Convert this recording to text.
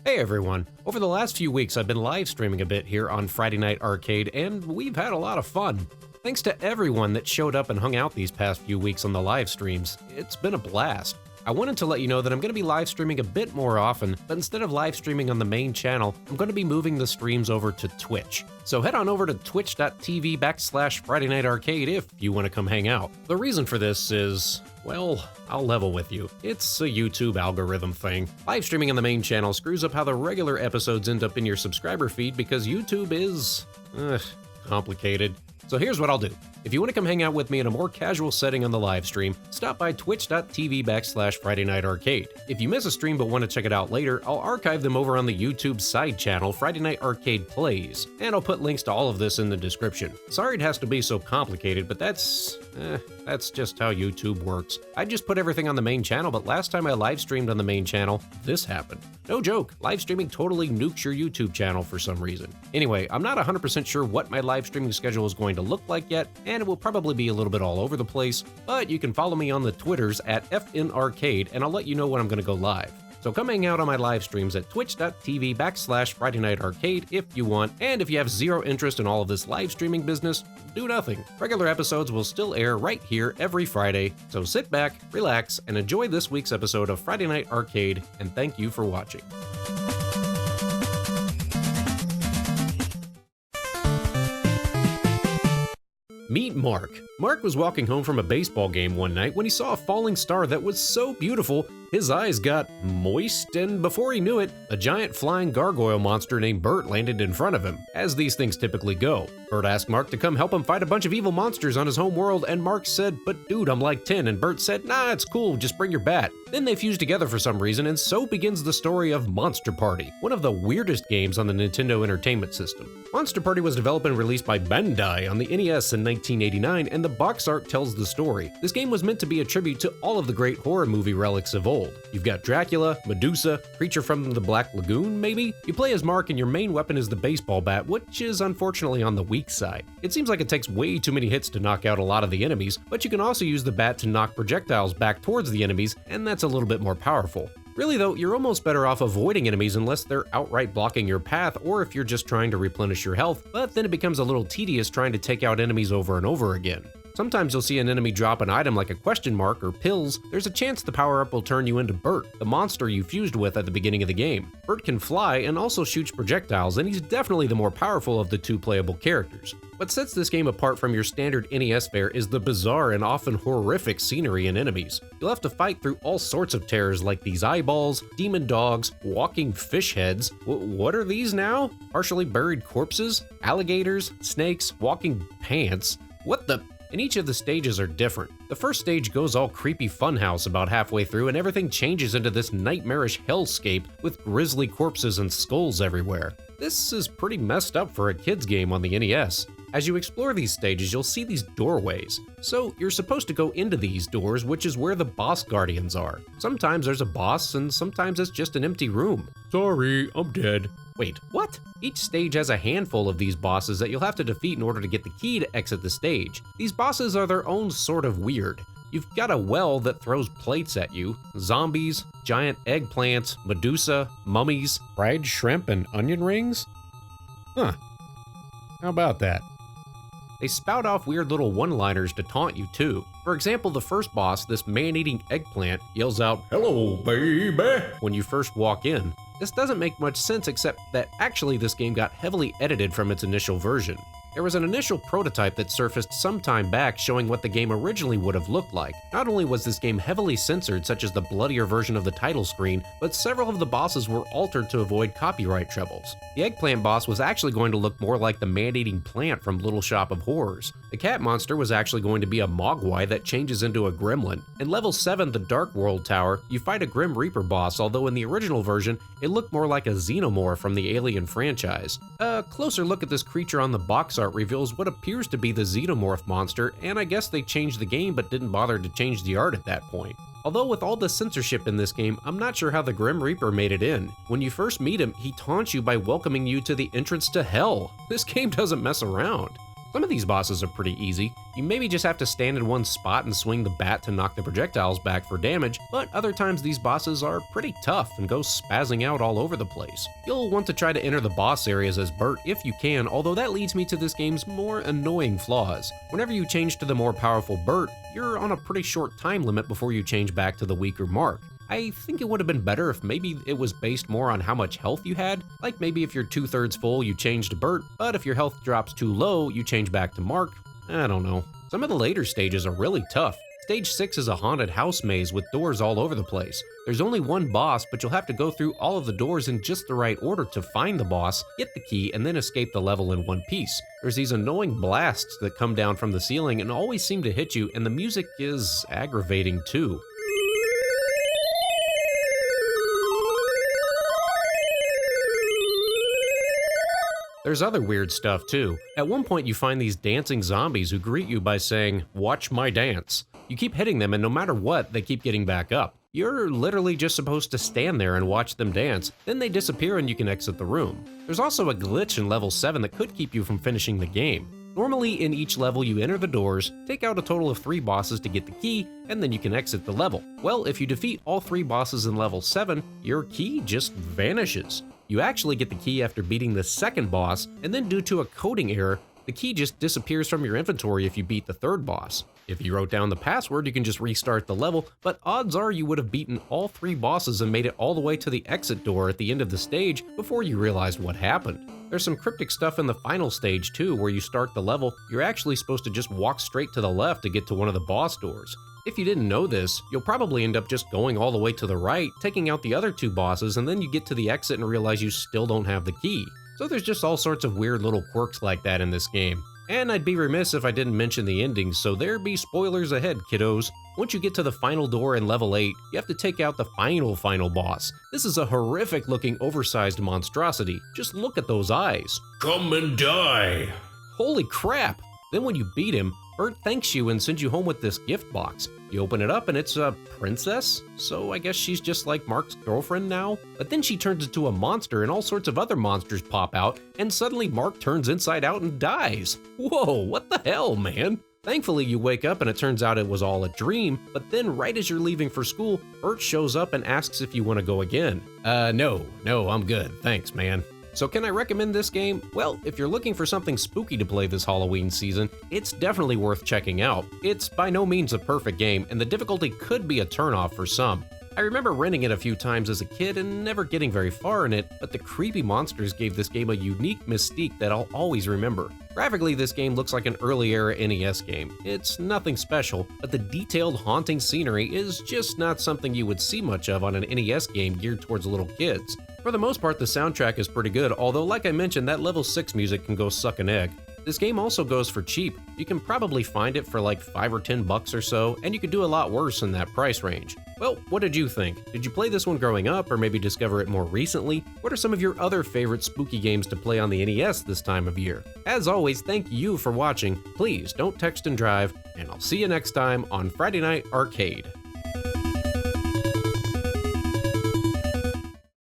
Hey everyone! Over the last few weeks I've been live streaming a bit here on Friday Night Arcade and we've had a lot of fun. Thanks to everyone that showed up and hung out these past few weeks on the live streams. It's been a blast. I wanted to let you know that I'm going to be live streaming a bit more often, but instead of live streaming on the main channel, I'm going to be moving the streams over to Twitch. So head on over to twitch.tv/Friday Night Arcade if you want to come hang out. The reason for this is, well, I'll level with you. It's a YouTube algorithm thing. Live streaming on the main channel screws up how the regular episodes end up in your subscriber feed because YouTube is, complicated. So here's what I'll do. If you want to come hang out with me in a more casual setting on the live stream, stop by twitch.tv/Friday Night Arcade. If you miss a stream but want to check it out later, I'll archive them over on the YouTube side channel, Friday Night Arcade Plays, and I'll put links to all of this in the description. Sorry it has to be so complicated, but that's just how YouTube works. I just put everything on the main channel, but last time I live streamed on the main channel, this happened. No joke, live streaming totally nukes your YouTube channel for some reason. Anyway, I'm not 100% sure what my live streaming schedule is going to look like yet, and it will probably be a little bit all over the place, but you can follow me on the Twitters at FNArcade, and I'll let you know when I'm going to go live. So come hang out on my live streams at twitch.tv/Friday Night Arcade if you want, and if you have zero interest in all of this live streaming business, do nothing. Regular episodes will still air right here every Friday, so sit back, relax, and enjoy this week's episode of Friday Night Arcade, and thank you for watching. Meet Mark. Mark was walking home from a baseball game one night when he saw a falling star that was so beautiful, his eyes got moist, and before he knew it, a giant flying gargoyle monster named Bert landed in front of him, as these things typically go. Bert asked Mark to come help him fight a bunch of evil monsters on his home world, and Mark said, "But dude, I'm like 10, and Bert said, "Nah, it's cool, just bring your bat." Then they fused together for some reason, and so begins the story of Monster Party, one of the weirdest games on the Nintendo Entertainment System. Monster Party was developed and released by Bandai on the NES in 1989, and the box art tells the story. This game was meant to be a tribute to all of the great horror movie relics of old. You've got Dracula, Medusa, Creature from the Black Lagoon, maybe? You play as Mark and your main weapon is the baseball bat, which is unfortunately on the weak side. It seems like it takes way too many hits to knock out a lot of the enemies, but you can also use the bat to knock projectiles back towards the enemies, and that's a little bit more powerful. Really though, you're almost better off avoiding enemies unless they're outright blocking your path or if you're just trying to replenish your health, but then it becomes a little tedious trying to take out enemies over and over again. Sometimes you'll see an enemy drop an item like a question mark or pills. There's a chance the power-up will turn you into Bert, the monster you fused with at the beginning of the game. Bert can fly and also shoots projectiles, and he's definitely the more powerful of the two playable characters. What sets this game apart from your standard NES fare is the bizarre and often horrific scenery and enemies. You'll have to fight through all sorts of terrors like these eyeballs, demon dogs, walking fish heads. What are these now? Partially buried corpses? Alligators? Snakes? Walking pants? What the? And each of the stages are different. The first stage goes all creepy funhouse about halfway through and everything changes into this nightmarish hellscape with grisly corpses and skulls everywhere. This is pretty messed up for a kid's game on the NES. As you explore these stages, you'll see these doorways. So you're supposed to go into these doors, which is where the boss guardians are. Sometimes there's a boss and sometimes it's just an empty room. Sorry, I'm dead. Wait, what? Each stage has a handful of these bosses that you'll have to defeat in order to get the key to exit the stage. These bosses are their own sort of weird. You've got a well that throws plates at you, zombies, giant eggplants, Medusa, mummies, fried shrimp, and onion rings? Huh. How about that? They spout off weird little one-liners to taunt you too. For example, the first boss, this man-eating eggplant, yells out, "Hello, baby," when you first walk in. This doesn't make much sense except that actually this game got heavily edited from its initial version. There was an initial prototype that surfaced some time back showing what the game originally would have looked like. Not only was this game heavily censored, such as the bloodier version of the title screen, but several of the bosses were altered to avoid copyright troubles. The eggplant boss was actually going to look more like the man-eating plant from Little Shop of Horrors. The cat monster was actually going to be a mogwai that changes into a gremlin. In level 7, the Dark World Tower, you fight a Grim Reaper boss, although in the original version, it looked more like a xenomorph from the Alien franchise. A closer look at this creature on the box art reveals what appears to be the xenomorph monster, and I guess they changed the game but didn't bother to change the art at that point. Although with all the censorship in this game, I'm not sure how the Grim Reaper made it in. When you first meet him, he taunts you by welcoming you to the entrance to hell. This game doesn't mess around. Some of these bosses are pretty easy. You maybe just have to stand in one spot and swing the bat to knock the projectiles back for damage, but other times these bosses are pretty tough and go spazzing out all over the place. You'll want to try to enter the boss areas as Bert if you can, although that leads me to this game's more annoying flaws. Whenever you change to the more powerful Bert, you're on a pretty short time limit before you change back to the weaker Mark. I think it would have been better if maybe it was based more on how much health you had. Like maybe if you're 2/3 full, you change to Bert, but if your health drops too low, you change back to Mark. I don't know. Some of the later stages are really tough. Stage 6 is a haunted house maze with doors all over the place. There's only one boss, but you'll have to go through all of the doors in just the right order to find the boss, get the key, and then escape the level in one piece. There's these annoying blasts that come down from the ceiling and always seem to hit you, and the music is aggravating too. There's other weird stuff too. At one point you find these dancing zombies who greet you by saying, "Watch my dance." You keep hitting them and no matter what, they keep getting back up. You're literally just supposed to stand there and watch them dance, then they disappear and you can exit the room. There's also a glitch in level 7 that could keep you from finishing the game. Normally in each level you enter the doors, take out a total of 3 bosses to get the key, and then you can exit the level. Well, if you defeat all 3 bosses in level 7, your key just vanishes. You actually get the key after beating the second boss, and then due to a coding error, the key just disappears from your inventory if you beat the third boss. If you wrote down the password, you can just restart the level, but odds are you would have beaten all 3 bosses and made it all the way to the exit door at the end of the stage before you realized what happened. There's some cryptic stuff in the final stage too, where you start the level, you're actually supposed to just walk straight to the left to get to one of the boss doors. If you didn't know this, you'll probably end up just going all the way to the right, taking out the other 2 bosses, and then you get to the exit and realize you still don't have the key. So there's just all sorts of weird little quirks like that in this game. And I'd be remiss if I didn't mention the ending, so there be spoilers ahead, kiddos. Once you get to the final door in level 8, you have to take out the final boss. This is a horrific looking oversized monstrosity. Just look at those eyes. Come and die! Holy crap! Then when you beat him, Bert thanks you and sends you home with this gift box. You open it up and it's a princess, so I guess she's just like Mark's girlfriend now. But then she turns into a monster and all sorts of other monsters pop out, and suddenly Mark turns inside out and dies. Whoa, what the hell, man? Thankfully, you wake up and it turns out it was all a dream, but then right as you're leaving for school, Bert shows up and asks if you want to go again. No, I'm good, thanks, man. So can I recommend this game? Well, if you're looking for something spooky to play this Halloween season, it's definitely worth checking out. It's by no means a perfect game, and the difficulty could be a turnoff for some. I remember renting it a few times as a kid and never getting very far in it, but the creepy monsters gave this game a unique mystique that I'll always remember. Graphically, this game looks like an early era NES game. It's nothing special, but the detailed, haunting scenery is just not something you would see much of on an NES game geared towards little kids. For the most part, the soundtrack is pretty good, although like I mentioned, that level 6 music can go suck an egg. This game also goes for cheap. You can probably find it for like $5 or $10 or so, and you could do a lot worse in that price range. Well, what did you think? Did you play this one growing up, or maybe discover it more recently? What are some of your other favorite spooky games to play on the NES this time of year? As always, thank you for watching. Please don't text and drive, and I'll see you next time on Friday Night Arcade.